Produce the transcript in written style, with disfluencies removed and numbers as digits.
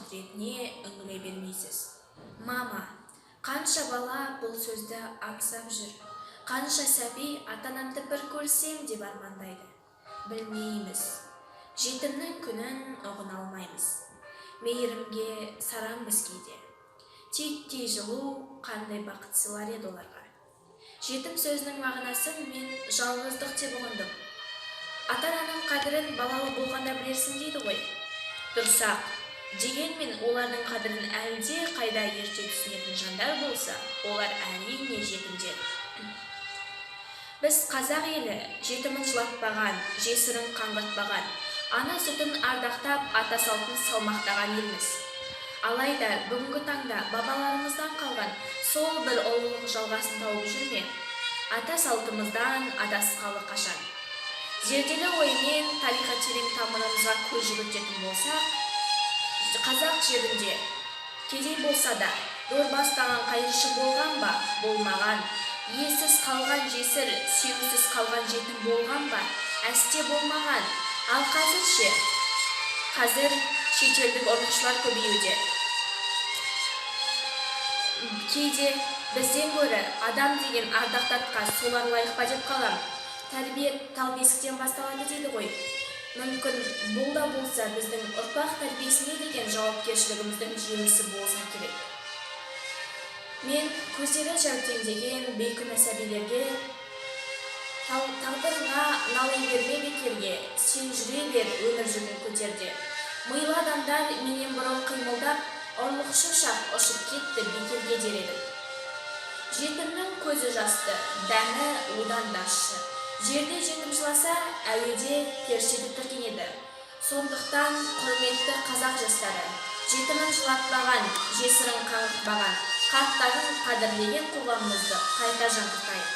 құдіретіне үңіле бермейсіз. Мама, қанша бала бұл сөзді аңсап жүр, қанша сәби ата-анамды бір көрсем деп армандайды. Білмейміз, жетімнің күнін ұғына алмаймыз. Мейірімге сарамбыз кейде. Титтей жылу қандай бақыт сыйлар еді оларға. Жетім сөзінің мағынасын мен жалғыздық деп ұғындым. Ата-ананың қадірін балалы болғанда білерсің дейді ғой. Дұрсақ, дегенмен олардың қадірін әлде қайда ерте түсінетін жандар болса, олар әрине жетімдер. Біз қазақ елі жетімін жылатпаған, жесірін қаңғытпаған, ана сүтін ардақтап, ата салтын салмақтаған елміз. Алайда бүгінгі таңда бабаларымыздан қалған сол бір ұлылық жалғасын тауып жүрме? Ата салтымыздан адасқалы қашан? Зерделі оймен тарихы терең тамырымызға көз жүгіртетін болсақ, қазақ жерінде кедей болса да дор бастаған қайыршы болған ба? Болмаған. Иесіз қалған жесір, сүйеусіз қалған жетім болған ба? Әсте болмаған. Ал қазір ше? Қазір шетелдік ұрлықшылар көбеюде. Кейде бізден гөрі адам деген ардақтатқа солар лайық па деп қалам. Тәрбие тал бесіктен басталады дейді ғой. Мүмкін бұл да болса біздің ұрпақ тәрбиесіне деген жауапкершілігіміздің жемісі болса керек. Мен көздері жәутеңдеген бейкүнә сәбилерге тағдырыңа налай берме бекерге, сен жүре бер өмір жүгін көтерде. Мыйлы адамдар менен бұрын қимылдап, ұрлықшы шақ ұшып кетті бекерге дер едім. Жетімнің көзі жасты, дәмі одан да ащы. Жерде жетім жыласа, әуеде періште тітіркенеді. Сондықтан құрметті қазақ жастары, жетімін жылатпаған, жесірін қаңғытпаған, қарттарын қадірлеген қоғамымызды қайта жаңғыртайық.